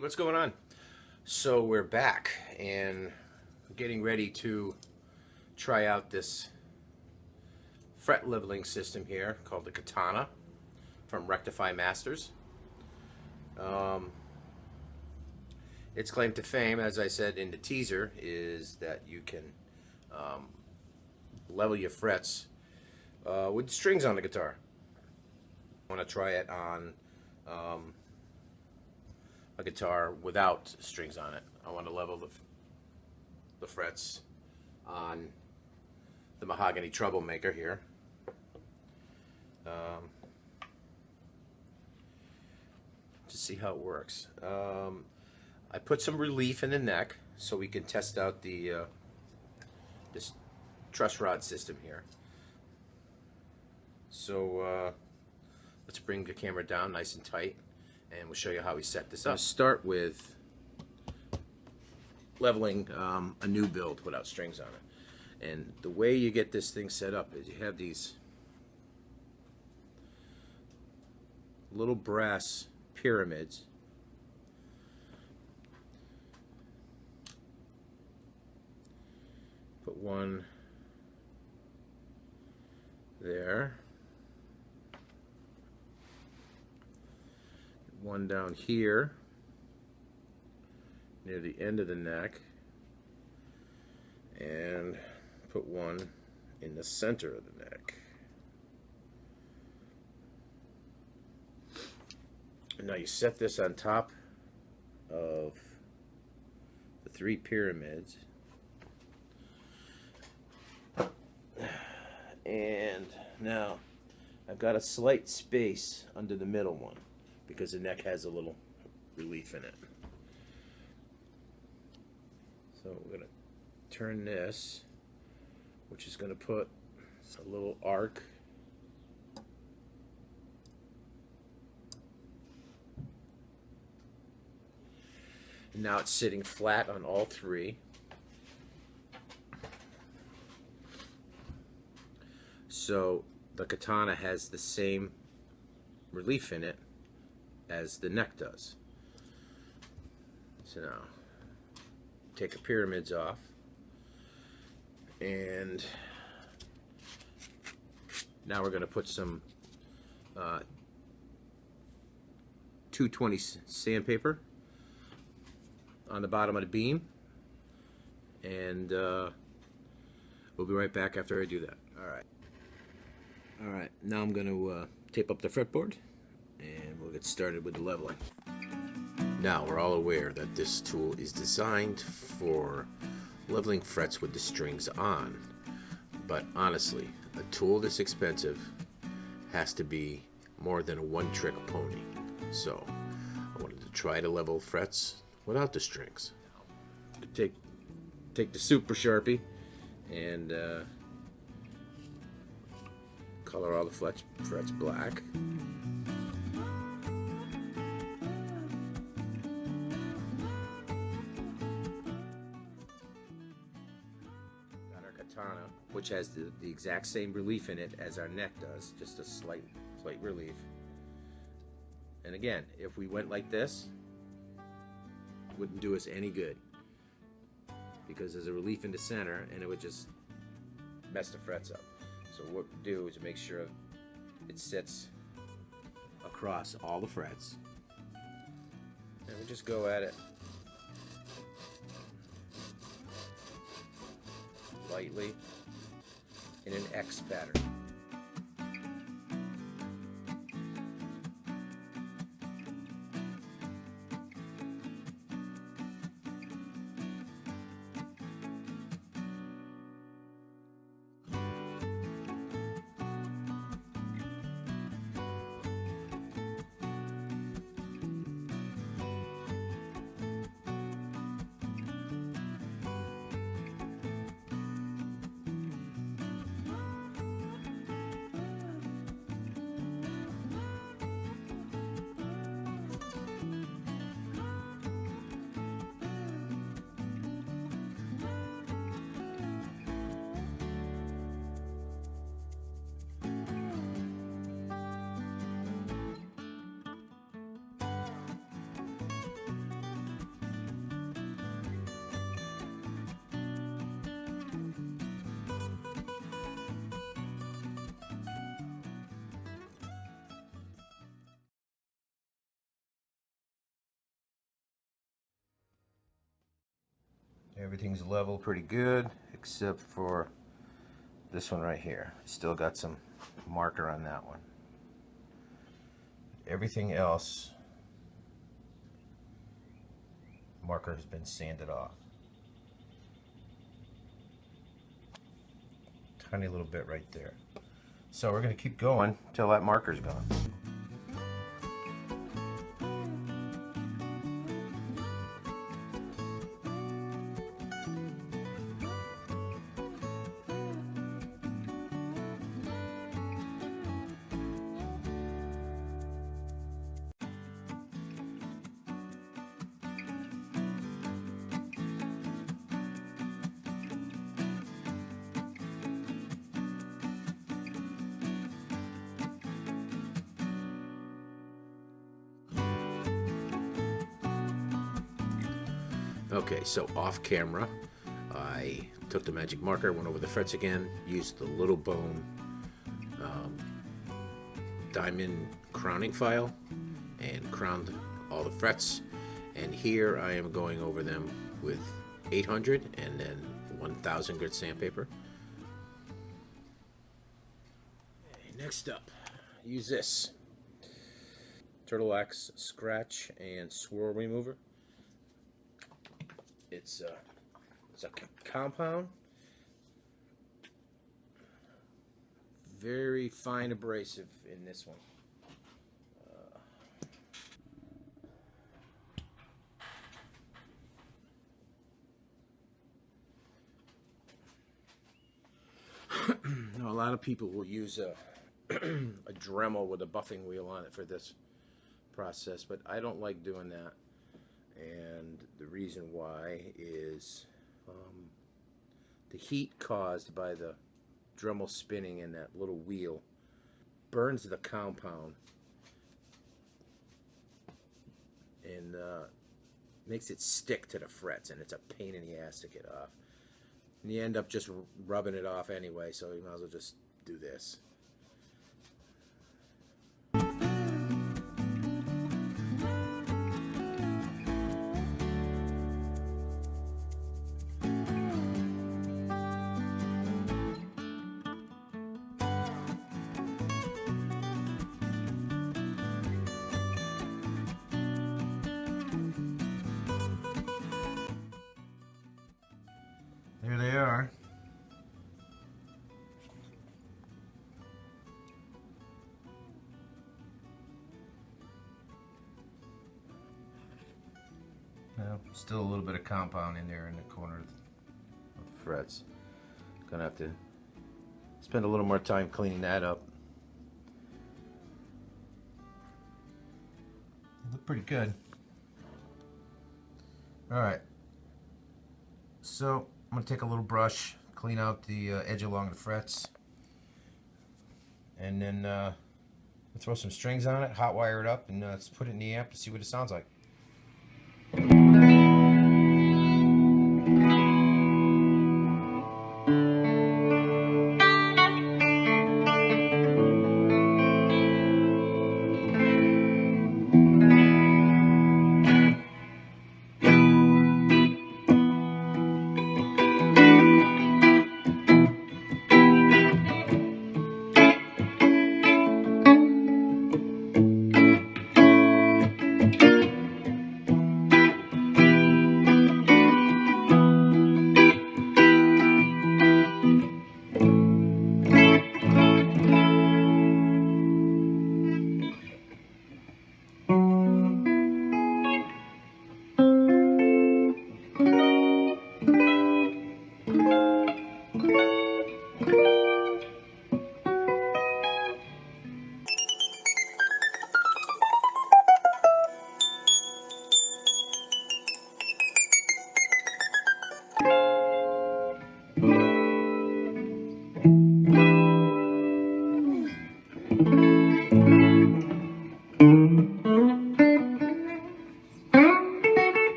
Hey, what's going on? So we're back and getting ready to try out this fret leveling system here called the Katana from RECTIFY Masters. Its claim to fame, as I said in the teaser, is that you can level your frets with strings on the guitar. I want to try it on a guitar without strings on it. I want to level the frets on the mahogany troublemaker here. To see how it works. I put some relief in the neck so we can test out the this truss rod system here. So let's bring the camera down nice and tight, and we'll show you how we set this up. I'll start with leveling a new build without strings on it. And the way you get this thing set up is you have these little brass pyramids. Put one there. One down here near the end of the neck, and put one in the center of the neck. And now you set this on top of the three pyramids, and now I've got a slight space under the middle one because the neck has a little relief in it. So we're going to turn this, which is going to put a little arc and now it's sitting flat on all three. So the Katana has the same relief in it as the neck does. So now take the pyramids off, and now we're going to put some 220 sandpaper on the bottom of the beam, and we'll be right back after I do that. Alright, now I'm going to tape up the fretboard, and we'll get started with the leveling. Now, we're all aware that this tool is designed for leveling frets with the strings on, but honestly, a tool this expensive has to be more than a one-trick pony. So I wanted to try to level frets without the strings. Take the Super Sharpie and color all the frets black. Katana, which has the exact same relief in it as our neck does, just a slight relief. And again, if we went like this, it wouldn't do us any good because there's a relief in the center and it would just mess the frets up. So what we do is make sure it sits across all the frets, and we just go at it lightly in an X pattern. Everything's level pretty good, except for this one right here. Still got some marker on that one. Everything else, marker has been sanded off. Tiny little bit right there. So we're going to keep going until that marker's gone. Okay, so off camera, I took the magic marker, went over the frets again, used the little bone diamond crowning file, and crowned all the frets. And here I am going over them with 800 and then 1000 grit sandpaper. Okay, next up, use this Turtle Axe scratch and swirl remover. It's a compound, very fine abrasive in this one. Now, a lot of people will use a Dremel with a buffing wheel on it for this process, but I don't like doing that. And the reason why is the heat caused by the Dremel spinning in that little wheel burns the compound and makes it stick to the frets, and it's a pain in the ass to get off. And you end up just rubbing it off anyway, so you might as well just do this. There they are. Now, still a little bit of compound in there in the corner of the frets. Gonna have to spend a little more time cleaning that up. They look pretty good. Alright. So, I'm going to take a little brush, clean out the edge along the frets, and then throw some strings on it, hot wire it up, and let's put it in the amp to see what it sounds like.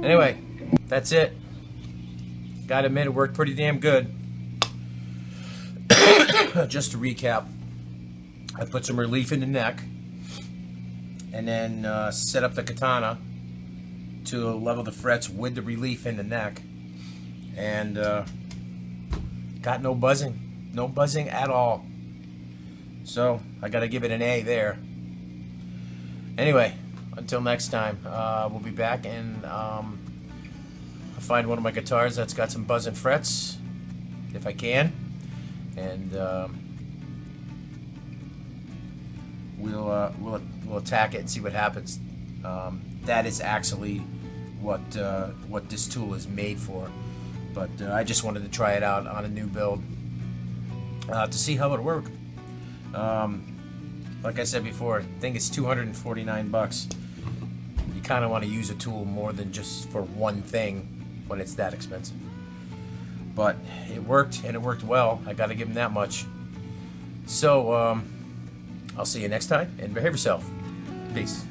Anyway, that's it. Gotta admit, it worked pretty damn good. Just to recap, I put some relief in the neck, and then set up the Katana to level the frets with the relief in the neck, and got no buzzing at all. So I gotta give it an A there. Anyway, until next time, we'll be back, and I'll find one of my guitars that's got some buzzing frets if I can, and we'll attack it and see what happens. That is actually what this tool is made for, but I just wanted to try it out on a new build to see how it works. Like I said before, I think it's $249. You kind of want to use a tool more than just for one thing when it's that expensive. But it worked, and it worked well. I got to give them that much. So I'll see you next time, and behave yourself. Peace.